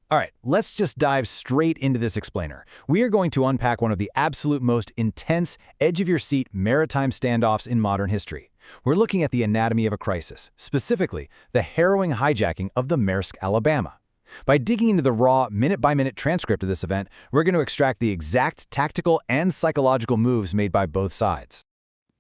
All right, let's just dive straight into this explainer. We are going to unpack one of the absolute most intense, edge-of-your-seat maritime standoffs in modern history. We're looking at the anatomy of a crisis, specifically the harrowing hijacking of the Maersk, Alabama. By digging into the raw, minute-by-minute transcript of this event, we're going to extract the exact tactical and psychological moves made by both sides.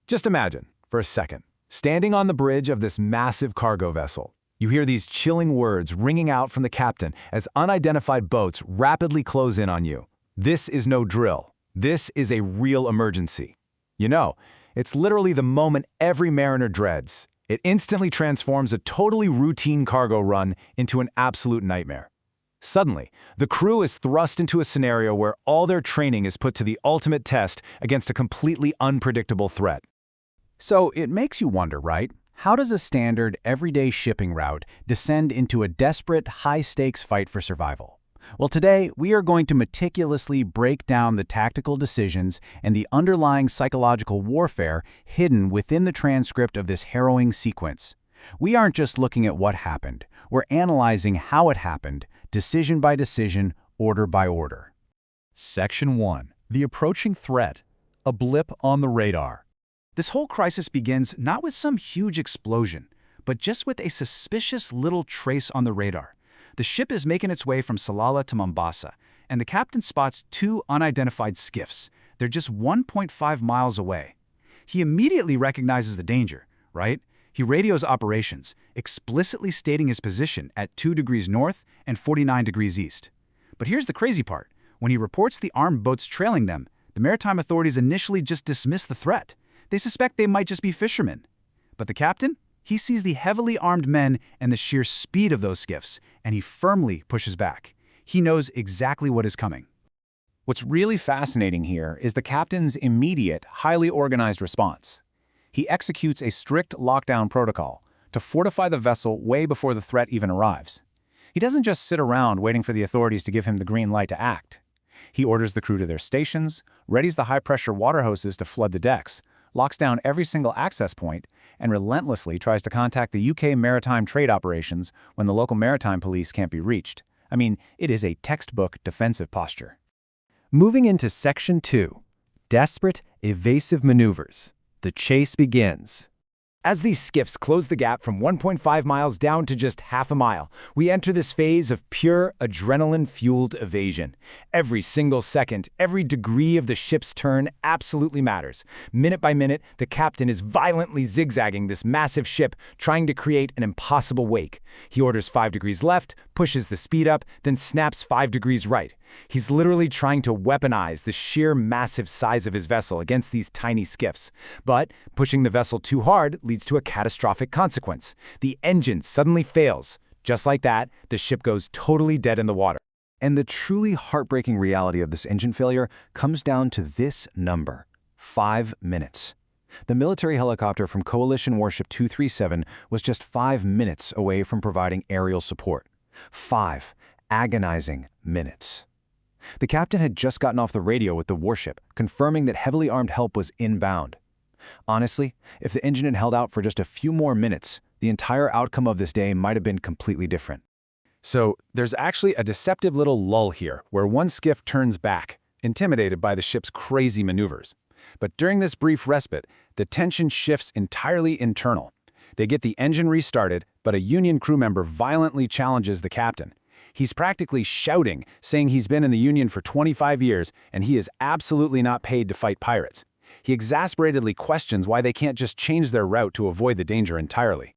Just imagine, for a second, standing on the bridge of this massive cargo vessel. You hear these chilling words ringing out from the captain as unidentified boats rapidly close in on you. This is no drill. This is a real emergency. You know, it's literally the moment every mariner dreads. It instantly transforms a totally routine cargo run into an absolute nightmare. Suddenly, the crew is thrust into a scenario where all their training is put to the ultimate test against a completely unpredictable threat. So it makes you wonder, right? How does a standard, everyday shipping route descend into a desperate, high-stakes fight for survival? Well, today, we are going to meticulously break down the tactical decisions and the underlying psychological warfare hidden within the transcript of this harrowing sequence. We aren't just looking at what happened. We're analyzing how it happened, decision by decision, order by order. Section 1. The approaching threat. A blip on the radar. This whole crisis begins not with some huge explosion, but just with a suspicious little trace on the radar. The ship is making its way from Salalah to Mombasa, and the captain spots two unidentified skiffs. They're just 1.5 miles away. He immediately recognizes the danger, right? He radios operations, explicitly stating his position at 2 degrees north and 49 degrees east. But here's the crazy part. When he reports the armed boats trailing them, the maritime authorities initially just dismiss the threat. They suspect they might just be fishermen. But the captain? He sees the heavily armed men and the sheer speed of those skiffs, and he firmly pushes back. He knows exactly what is coming. What's really fascinating here is the captain's immediate, highly organized response. He executes a strict lockdown protocol to fortify the vessel way before the threat even arrives. He doesn't just sit around waiting for the authorities to give him the green light to act. He orders the crew to their stations, readies the high-pressure water hoses to flood the decks, locks down every single access point, and relentlessly tries to contact the UK maritime trade operations when the local maritime police can't be reached. I mean, it is a textbook defensive posture. Moving into Section 2. Desperate, evasive maneuvers. The chase begins. As these skiffs close the gap from 1.5 miles down to just half a mile, we enter this phase of pure adrenaline-fueled evasion. Every single second, every degree of the ship's turn absolutely matters. Minute by minute, the captain is violently zigzagging this massive ship, trying to create an impossible wake. He orders 5 degrees left, pushes the speed up, then snaps 5 degrees right. He's literally trying to weaponize the sheer massive size of his vessel against these tiny skiffs. But pushing the vessel too hard leads to a catastrophic consequence. The engine suddenly fails. Just like that, the ship goes totally dead in the water. And the truly heartbreaking reality of this engine failure comes down to this number: 5 minutes. The military helicopter from Coalition Warship 237 was just 5 minutes away from providing aerial support. 5 agonizing minutes. The captain had just gotten off the radio with the warship, confirming that heavily armed help was inbound. Honestly, if the engine had held out for just a few more minutes, the entire outcome of this day might have been completely different. So, there's actually a deceptive little lull here, where one skiff turns back, intimidated by the ship's crazy maneuvers. But during this brief respite, the tension shifts entirely internal. They get the engine restarted, but a Union crew member violently challenges the captain. He's practically shouting, saying he's been in the Union for 25 years and he is absolutely not paid to fight pirates. He exasperatedly questions why they can't just change their route to avoid the danger entirely.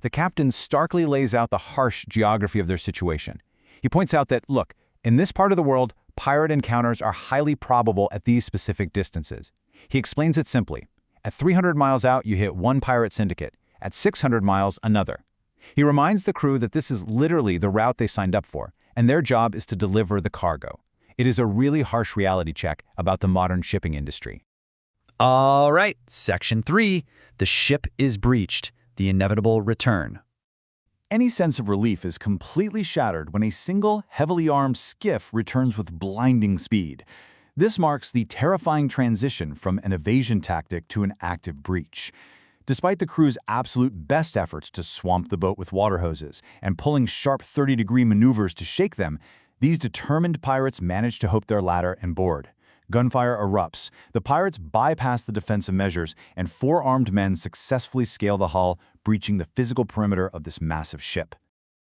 The captain starkly lays out the harsh geography of their situation. He points out that, look, in this part of the world, pirate encounters are highly probable at these specific distances. He explains it simply. At 300 miles out, you hit one pirate syndicate. At 600 miles, another. He reminds the crew that this is literally the route they signed up for, and their job is to deliver the cargo. It is a really harsh reality check about the modern shipping industry. All right, Section 3. The ship is breached. The inevitable return. Any sense of relief is completely shattered when a single, heavily armed skiff returns with blinding speed. This marks the terrifying transition from an evasion tactic to an active breach. Despite the crew's absolute best efforts to swamp the boat with water hoses and pulling sharp 30-degree maneuvers to shake them, these determined pirates manage to hope their ladder and board. Gunfire erupts. The pirates bypass the defensive measures, and 4 armed men successfully scale the hull, breaching the physical perimeter of this massive ship.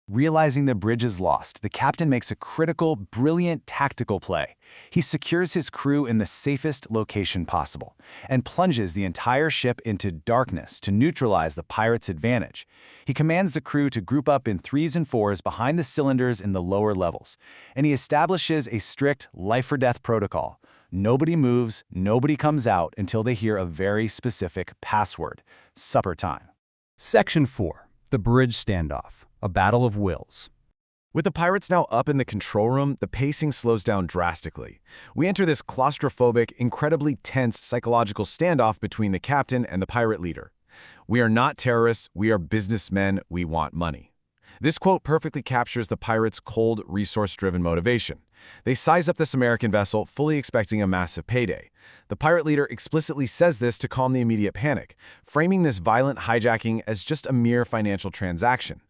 Realizing the bridge is lost, the captain makes a critical, brilliant tactical play. He secures his crew in the safest location possible and plunges the entire ship into darkness to neutralize the pirates' advantage. He commands the crew to group up in 3s and 4s behind the cylinders in the lower levels, and he establishes a strict life-or-death protocol. Nobody moves, nobody comes out until they hear a very specific password: supper time. Section 4. The Bridge Standoff. A Battle of Wills. With the pirates now up in the control room, the pacing slows down drastically. We enter this claustrophobic, incredibly tense psychological standoff between the captain and the pirate leader. "We are not terrorists, we are businessmen, we want money." This quote perfectly captures the pirates' cold, resource-driven motivation. They size up this American vessel, fully expecting a massive payday. The pirate leader explicitly says this to calm the immediate panic, framing this violent hijacking as just a mere financial transaction.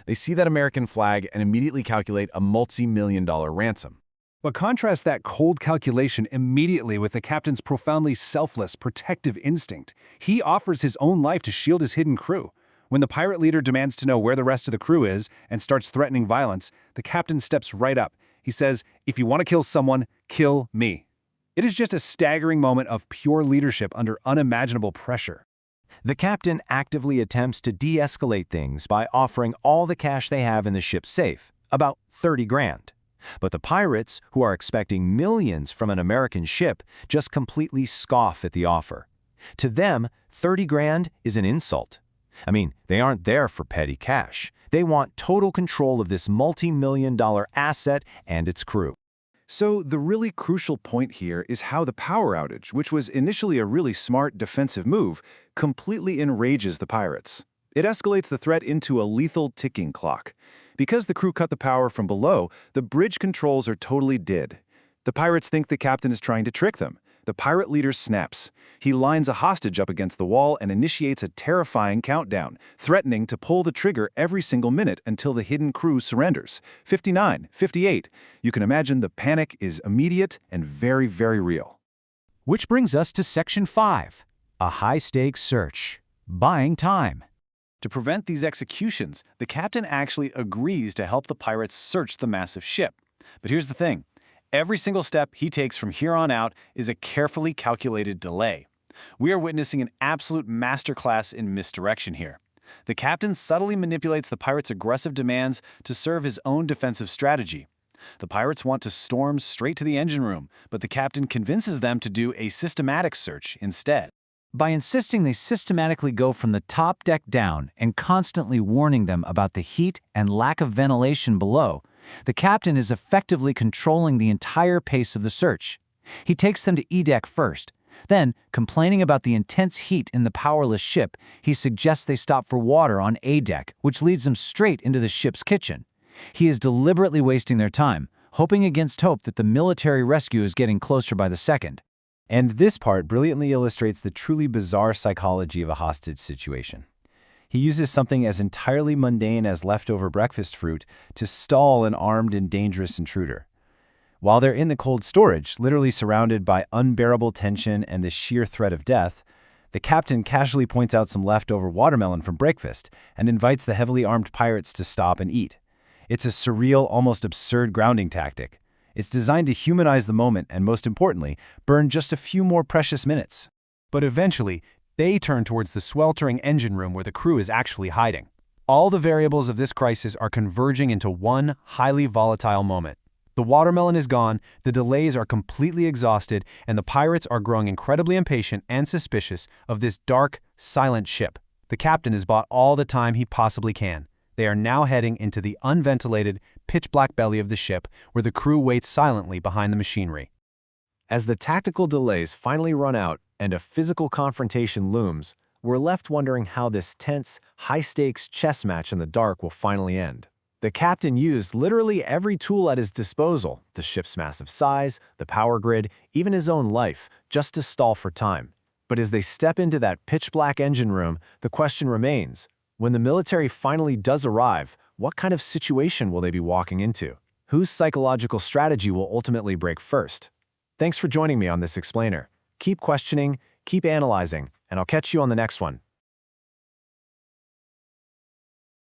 They see that American flag and immediately calculate a multi-million-dollar ransom. But contrast that cold calculation immediately with the captain's profoundly selfless, protective instinct. He offers his own life to shield his hidden crew. When the pirate leader demands to know where the rest of the crew is and starts threatening violence, the captain steps right up. He says, "If you want to kill someone, kill me." It is just a staggering moment of pure leadership under unimaginable pressure. The captain actively attempts to de-escalate things by offering all the cash they have in the ship's safe, about 30 grand. But the pirates, who are expecting millions from an American ship, just completely scoff at the offer. To them, 30 grand is an insult. I mean, they aren't there for petty cash. They want total control of this multi-million-dollar asset and its crew. So the really crucial point here is how the power outage, which was initially a really smart defensive move, completely enrages the pirates. It escalates the threat into a lethal ticking clock. Because the crew cut the power from below, the bridge controls are totally dead. The pirates think the captain is trying to trick them. The pirate leader snaps. He lines a hostage up against the wall and initiates a terrifying countdown, threatening to pull the trigger every single minute until the hidden crew surrenders. 59, 58. You can imagine the panic is immediate and very, very real. Which brings us to Section 5. A high-stakes search. Buying time. To prevent these executions, the captain actually agrees to help the pirates search the massive ship. But here's the thing. Every single step he takes from here on out is a carefully calculated delay. We are witnessing an absolute masterclass in misdirection here. The captain subtly manipulates the pirates' aggressive demands to serve his own defensive strategy. The pirates want to storm straight to the engine room, but the captain convinces them to do a systematic search instead. By insisting they systematically go from the top deck down and constantly warning them about the heat and lack of ventilation below, the captain is effectively controlling the entire pace of the search. He takes them to E-deck first. Then, complaining about the intense heat in the powerless ship, he suggests they stop for water on A-deck, which leads them straight into the ship's kitchen. He is deliberately wasting their time, hoping against hope that the military rescue is getting closer by the second. And this part brilliantly illustrates the truly bizarre psychology of a hostage situation. He uses something as entirely mundane as leftover breakfast fruit to stall an armed and dangerous intruder. While they're in the cold storage, literally surrounded by unbearable tension and the sheer threat of death, the captain casually points out some leftover watermelon from breakfast and invites the heavily armed pirates to stop and eat. It's a surreal, almost absurd grounding tactic. It's designed to humanize the moment and, most importantly, burn just a few more precious minutes. But eventually, they turn towards the sweltering engine room where the crew is actually hiding. All the variables of this crisis are converging into one highly volatile moment. The watermelon is gone, the delays are completely exhausted, and the pirates are growing incredibly impatient and suspicious of this dark, silent ship. The captain has bought all the time he possibly can. They are now heading into the unventilated, pitch-black belly of the ship, where the crew waits silently behind the machinery. As the tactical delays finally run out and a physical confrontation looms, we're left wondering how this tense, high-stakes chess match in the dark will finally end. The captain used literally every tool at his disposal, the ship's massive size, the power grid, even his own life, just to stall for time. But as they step into that pitch-black engine room, the question remains, when the military finally does arrive, what kind of situation will they be walking into? Whose psychological strategy will ultimately break first? Thanks for joining me on this explainer. Keep questioning, keep analyzing, and I'll catch you on the next one.